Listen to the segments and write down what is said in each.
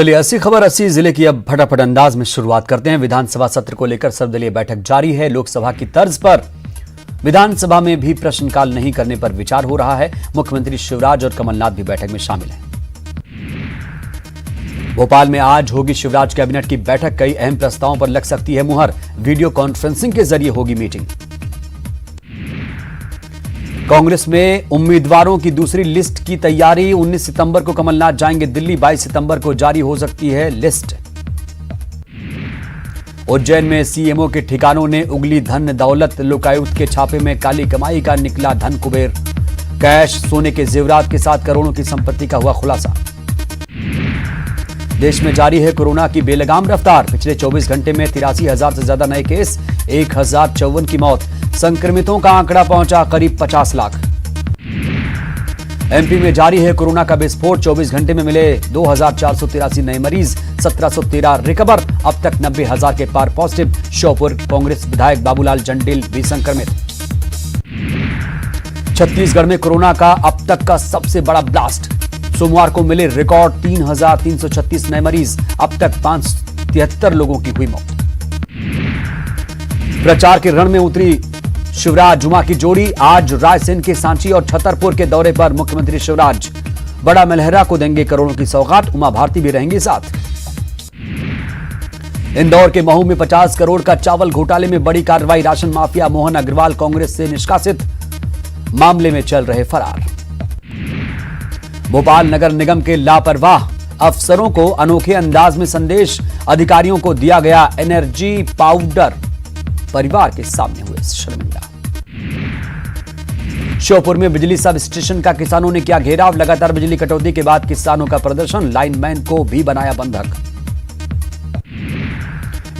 चलिए 80 खबर 80 जिले की अब फटाफट अंदाज में शुरुआत करते हैं। विधानसभा सत्र को लेकर सर्वदलीय बैठक जारी है। लोकसभा की तर्ज पर विधानसभा में भी प्रश्नकाल नहीं करने पर विचार हो रहा है। मुख्यमंत्री शिवराज और कमलनाथ भी बैठक में शामिल हैं। भोपाल में आज होगी शिवराज कैबिनेट की बैठक। कई अहम प्रस्तावों पर लग सकती है मुहर। वीडियो कॉन्फ्रेंसिंग के जरिए होगी मीटिंग। कांग्रेस में उम्मीदवारों की दूसरी लिस्ट की तैयारी। 19 सितंबर को कमलनाथ जाएंगे दिल्ली। 22 सितंबर को जारी हो सकती है लिस्ट। उज्जैन में सीएमओ के ठिकानों ने उगली धन दौलत। लोकायुक्त के छापे में काली कमाई का निकला धन कुबेर। कैश, सोने के जेवरात के साथ करोड़ों की संपत्ति का हुआ खुलासा। देश में जारी है कोरोना की बेलगाम रफ्तार। पिछले 24 घंटे में 83,000 से ज्यादा नए केस, 1,054 की मौत। संक्रमितों का आंकड़ा पहुंचा करीब 50 लाख। एमपी में जारी है कोरोना का विस्फोट। 24 घंटे में मिले 2,483 नए मरीज, 1,713 रिकवर। अब तक 90,000 के पार पॉजिटिव। श्योपुर कांग्रेस विधायक बाबूलाल जंडेल भी संक्रमित। छत्तीसगढ़ में कोरोना का अब तक का सबसे बड़ा ब्लास्ट। सोमवार को मिले रिकॉर्ड 3,336 नए मरीज। अब तक 573 लोगों की हुई मौत। प्रचार के रण में उतरी शिवराज जुमा की जोड़ी। आज रायसेन के सांची और छतरपुर के दौरे पर मुख्यमंत्री शिवराज। बड़ा मलहरा को देंगे करोड़ों की सौगात। उमा भारती भी रहेंगी साथ। इंदौर के महू में 50 करोड़ का चावल घोटाले में बड़ी कार्रवाई। राशन माफिया मोहन अग्रवाल कांग्रेस से निष्कासित। मामले में चल रहे फरार। भोपाल नगर निगम के लापरवाह अफसरों को अनोखे अंदाज में संदेश। अधिकारियों को दिया गया एनर्जी पाउडर। परिवार के सामने हुए शर्मिंदा। श्योपुर में बिजली सब स्टेशन का किसानों ने किया घेराव। लगातार बिजली कटौती के बाद किसानों का प्रदर्शन। लाइनमैन को भी बनाया बंधक।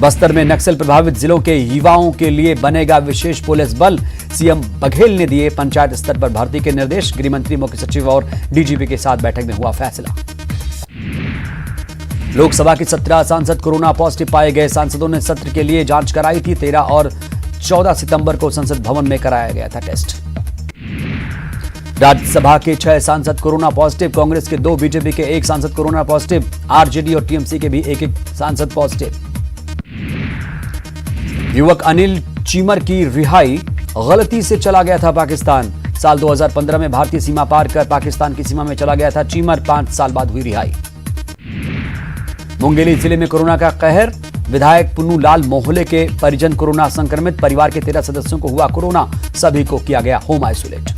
बस्तर में नक्सल प्रभावित जिलों के युवाओं के लिए बनेगा विशेष पुलिस बल। सीएम बघेल ने दिए पंचायत स्तर पर भर्ती के निर्देश। गृहमंत्री, मुख्य सचिव और डीजीपी के साथ बैठक में हुआ फैसला। लोकसभा की 17 सांसद कोरोना पॉजिटिव पाए गए। सांसदों ने सत्र के लिए जांच कराई थी। 13 और 14 सितंबर को संसद भवन में कराया गया था टेस्ट। राज्यसभा के 6 सांसद कोरोना पॉजिटिव। कांग्रेस के 2, बीजेपी के 1 सांसद कोरोना पॉजिटिव। आरजेडी और टीएमसी के भी 1-1 सांसद पॉजिटिव। युवक अनिल चीमर की रिहाई। गलती से चला गया था पाकिस्तान। साल 2015 में भारतीय सीमा पार कर पाकिस्तान की सीमा में चला गया था चीमर। 5 साल बाद हुई रिहाई। मुंगेली जिले में कोरोना का कहर। विधायक पुन्नू लाल मोहले के परिजन कोरोना संक्रमित। परिवार के 13 सदस्यों को हुआ कोरोना। सभी को किया गया होम आइसोलेट।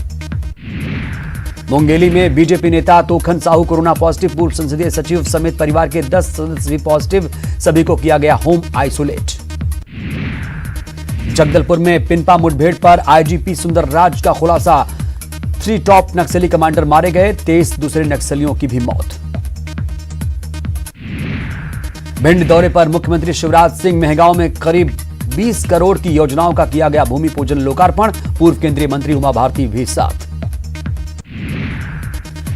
मुंगेली में बीजेपी नेता तोखन साहू कोरोना पॉजिटिव। पूर्व संसदीय सचिव समेत परिवार के 10 सदस्य भी पॉजिटिव। सभी को किया गया होम आइसोलेट। जगदलपुर में पिनपा मुठभेड़ पर आईजीपी सुंदर राज का खुलासा। 3 टॉप नक्सली कमांडर मारे गए। 23 दूसरे नक्सलियों की भी मौत। भिंड दौरे पर मुख्यमंत्री शिवराज सिंह। मेहगांव में करीब 20 करोड़ की योजनाओं का किया गया भूमि पूजन लोकार्पण। पूर्व केंद्रीय मंत्री उमा भारती भी साथ।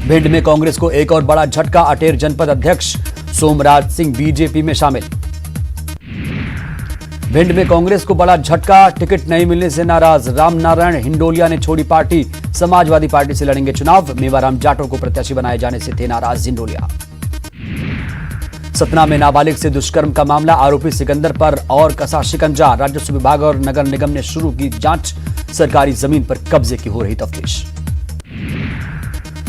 भिंड में कांग्रेस को एक और बड़ा झटका। अटेर जनपद अध्यक्ष सोमराज सिंह बीजेपी में शामिल। भिंड में कांग्रेस को बड़ा झटका। टिकट नहीं मिलने से नाराज रामनारायण हिंडोलिया ने छोड़ी पार्टी। समाजवादी पार्टी से लड़ेंगे चुनाव। मेवाराम जाटव को प्रत्याशी बनाए जाने से थे नाराज हिंडोलिया। सतना में नाबालिग से दुष्कर्म का मामला। आरोपी सिकंदर पर और कसा शिकंजा। राजस्व विभाग और नगर निगम ने शुरू की जांच। सरकारी जमीन पर कब्जे की हो रही तफ्तीश।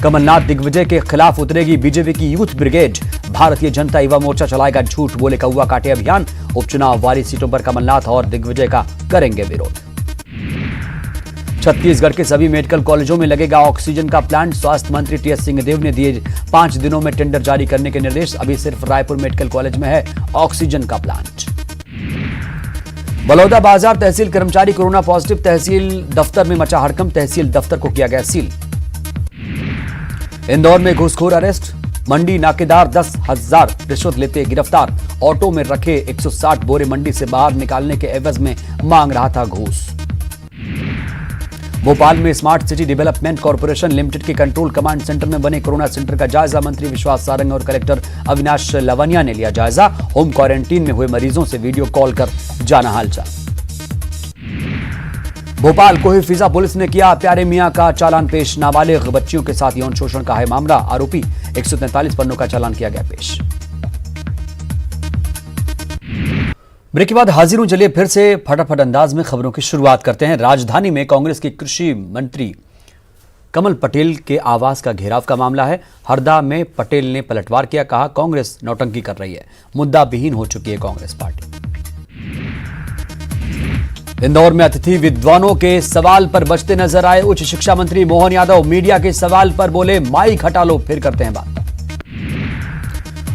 कमलनाथ दिग्विजय के खिलाफ उतरेगी बीजेपी की यूथ ब्रिगेड। भारतीय जनता युवा मोर्चा चलाएगा झूठ बोले कौवा काटे अभियान। उपचुनाव वाली सीटों पर कमलनाथ और दिग्विजय का करेंगे विरोध। छत्तीसगढ़ के सभी मेडिकल कॉलेजों में लगेगा ऑक्सीजन का प्लांट। स्वास्थ्य मंत्री टीएस सिंहदेव ने दिए 5 दिनों में टेंडर जारी करने के निर्देश। अभी सिर्फ रायपुर मेडिकल कॉलेज में है ऑक्सीजन का प्लांट। बलौदाबाजार तहसील कर्मचारी कोरोना पॉजिटिव। तहसील दफ्तर में मचा हड़कंप। तहसील दफ्तर को किया गया सील। इंदौर में घूसखोर अरेस्ट। मंडी नाकेदार 10,000 रिश्वत लेते गिरफ्तार। ऑटो में रखे 160 बोरे मंडी से बाहर निकालने के एवज में मांग रहा था घूस। भोपाल में smart city development corporation limited के कंट्रोल कमांड सेंटर में बने कोरोना सेंटर का जायजा। मंत्री विश्वास सारंग और कलेक्टर अविनाश लवनिया ने लिया जायजा। होम क्वारंटीन में हुए मरीजों से वीडियो कॉल कर जाना हालचाल। भोपाल कोहिफिजा पुलिस ने किया प्यारे मियां का चालान पेश। नाबालिग बच्चियों के साथ यौन शोषण का है मामला। आरोपी 143 पन्नों का चालान किया गया पेश। ब्रेक के बाद हाजिर हूं। चलिए फिर से फटाफट अंदाज में खबरों की शुरुआत करते हैं। राजधानी में कांग्रेस के कृषि मंत्री कमल पटेल के आवास का घेराव का मामला है। हरदा में पटेल ने पलटवार किया, कहा कांग्रेस नौटंकी कर रही है, मुद्दा विहीन हो चुकी है कांग्रेस पार्टी। इंदौर में अतिथि विद्वानों के सवाल पर बचते नजर आए उच्च शिक्षा मंत्री मोहन यादव। मीडिया के सवाल पर बोले माइक हटा लो फिर करते हैं बात।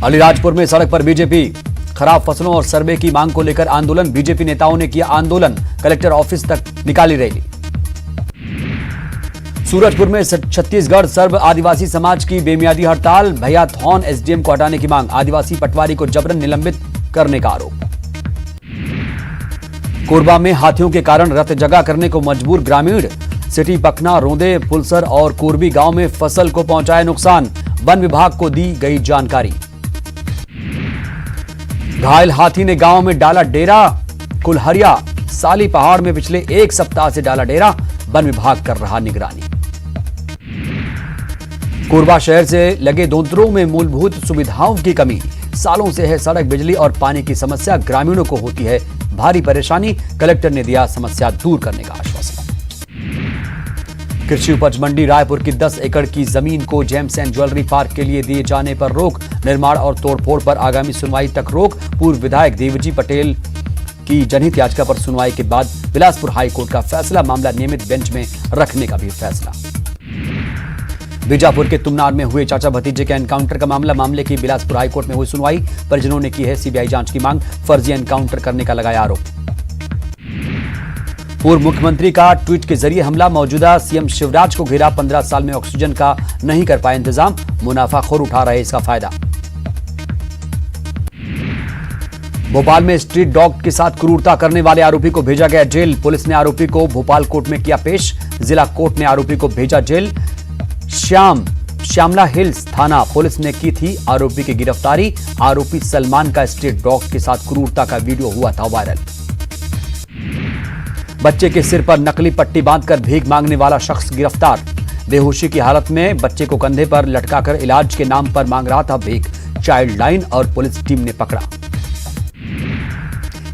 अलीराजपुर में सड़क पर बीजेपी, खराब फसलों और सर्वे की मांग को लेकर आंदोलन। बीजेपी नेताओं ने किया आंदोलन, कलेक्टर ऑफिस तक निकाली रैली। सूरजपुर में छत्तीसगढ़ सर्व आदिवासी समाज की बेमियादी हड़ताल, भैयाथौन एसडीएम को हटाने की मांग। आदिवासी पटवारी को जबरन निलंबित करने का आरोप। कोरबा में हाथियों के कारण रत जगह करने को मजबूर ग्रामीण। सिटी पखना, रोंदे, पुलसर और कोरबी गांव में फसल को पहुंचाया नुकसान, वन विभाग को दी गई जानकारी। घायल हाथी ने गांव में डाला डेरा। कुलहरिया साली पहाड़ में पिछले एक सप्ताह से डाला डेरा, वन विभाग कर रहा निगरानी। कोरबा शहर से लगे दोंतरों में मूलभूत सुविधाओं की कमी, सालों से है सड़क, बिजली और पानी की समस्या, ग्रामीणों को होती है भारी परेशानी। कलेक्टर ने दिया समस्या दूर करने का आश्वासन। कृषि उपज मंडी रायपुर की 10 एकड़ की जमीन को जेम्स एंड ज्वेलरी पार्क के लिए दिए जाने पर रोक, निर्माण और तोड़फोड़ पर आगामी सुनवाई तक रोक। पूर्व विधायक देवजी पटेल की जनहित याचिका पर सुनवाई के बाद बिलासपुर हाईकोर्ट का फैसला, मामला नियमित बेंच में रखने का भी फैसला। बीजापुर के तुमनार में हुए चाचा भतीजे के एनकाउंटर का मामले की बिलासपुर हाईकोर्ट में हुई सुनवाई। परिजनों ने की है सीबीआई जांच की मांग, फर्जी एनकाउंटर करने का लगाया आरोप। पूर्व मुख्यमंत्री का ट्वीट के जरिए हमला, मौजूदा सीएम शिवराज को घेरा। 15 साल में ऑक्सीजन का नहीं कर पाए इंतजाम, मुनाफाखोर उठा रहे इसका फायदा। भोपाल में स्ट्रीट डॉग के साथ क्रूरता करने वाले आरोपी को भेजा गया जेल। पुलिस ने आरोपी को भोपाल कोर्ट में किया पेश, जिला कोर्ट ने आरोपी को भेजा जेल। श्यामला हिल्स थाना पुलिस ने की थी आरोपी की गिरफ्तारी। आरोपी सलमान का स्ट्रीट डॉग के साथ क्रूरता का वीडियो हुआ था वायरल। बच्चे के सिर पर नकली पट्टी बांधकर भीख मांगने वाला शख्स गिरफ्तार। बेहोशी की हालत में बच्चे को कंधे पर लटकाकर इलाज के नाम पर मांग रहा था भीख, चाइल्ड लाइन और पुलिस टीम ने पकड़ा।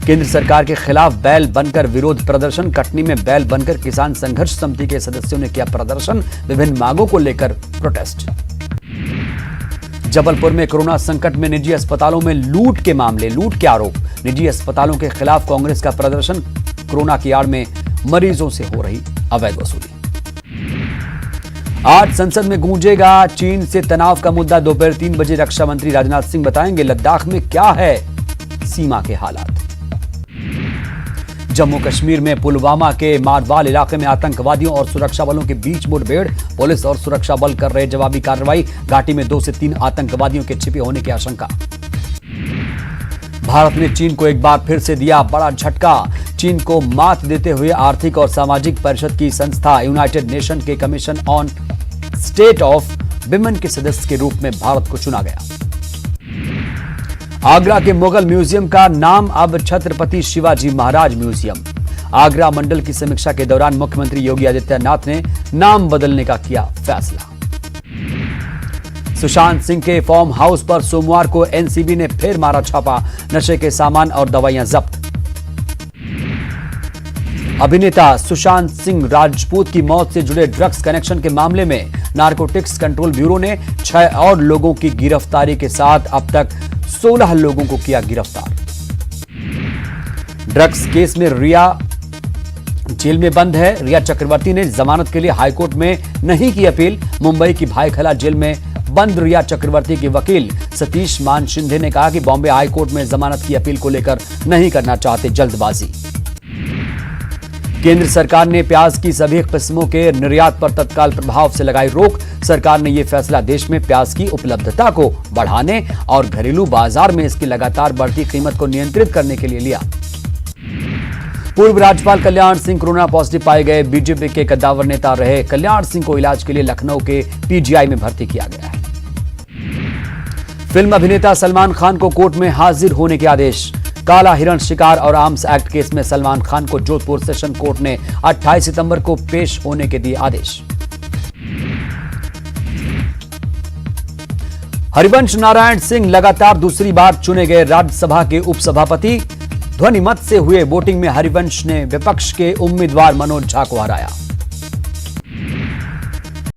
केंद्र सरकार के खिलाफ बैल बनकर विरोध प्रदर्शन। कटनी में बैल बनकर किसान संघर्ष समिति के सदस्यों ने किया प्रदर्शन, विभिन्न मांगों को लेकर प्रोटेस्ट। जबलपुर में कोरोना संकट में निजी अस्पतालों में लूट के आरोप। निजी अस्पतालों के खिलाफ कांग्रेस का प्रदर्शन, कोरोना की आड़ में मरीजों से हो रही अवैध वसूली। आज संसद में गूंजेगा चीन से तनाव का मुद्दा। दोपहर 3 बजे रक्षा मंत्री राजनाथ सिंह बताएंगे लद्दाख में क्या है सीमा के हालात। जम्मू कश्मीर में पुलवामा के मारवाल इलाके में आतंकवादियों और सुरक्षा बलों के बीच मुठभेड़, पुलिस और सुरक्षा बल कर रहे जवाबी कार्रवाई। घाटी में 2 से 3 आतंकवादियों के छिपे होने की आशंका। भारत ने चीन को एक बार फिर से दिया बड़ा झटका। चीन को मात देते हुए आर्थिक और सामाजिक परिषद की संस्था यूनाइटेड नेशन के commission on state of women के सदस्य के रूप में भारत को चुना गया। आगरा के मुगल म्यूजियम का नाम अब छत्रपति शिवाजी महाराज म्यूजियम। आगरा मंडल की समीक्षा के दौरान मुख्यमंत्री योगी आदित्यनाथ ने नाम बदलने का किया फैसला। सुशांत सिंह के फार्म हाउस पर सोमवार को एनसीबी ने फिर मारा छापा, नशे के सामान और दवाइयां जब्त। अभिनेता सुशांत सिंह राजपूत की मौत से जुड़े ड्रग्स कनेक्शन के मामले में नारकोटिक्स कंट्रोल ब्यूरो ने 6 और लोगों की गिरफ्तारी के साथ अब तक 16 लोगों को किया गिरफ्तार। ड्रग्स केस में रिया जेल में बंद है। रिया चक्रवर्ती ने जमानत के लिए हाईकोर्ट में नहीं की अपील। मुंबई की भाईखला जेल में बंद रिया चक्रवर्ती के वकील सतीश मान शिंदे ने कहा कि बॉम्बे हाईकोर्ट में जमानत की अपील को लेकर नहीं करना चाहते जल्दबाजी। केंद्र सरकार ने प्याज की सभी किस्मों के निर्यात पर तत्काल प्रभाव से लगाई रोक। सरकार ने यह फैसला देश में प्याज की उपलब्धता को बढ़ाने और घरेलू बाजार में इसकी लगातार बढ़ती कीमत को नियंत्रित करने के लिए लिया। पूर्व राज्यपाल कल्याण सिंह कोरोना पॉजिटिव पाए गए। बीजेपी के कद्दावर नेता रहे कल्याण सिंह को इलाज के लिए लखनऊ के पीजीआई में भर्ती किया गया है। फिल्म अभिनेता सलमान खान को कोर्ट में हाजिर होने के आदेश। काला हिरण शिकार और आर्म्स एक्ट केस में सलमान खान को जोधपुर सेशन कोर्ट ने 28 सितंबर को पेश होने के दिए आदेश। हरिवंश नारायण सिंह लगातार दूसरी बार चुने गए राज्यसभा के उपसभापति। ध्वनि मत से हुए वोटिंग में हरिवंश ने विपक्ष के उम्मीदवार मनोज झा को हराया।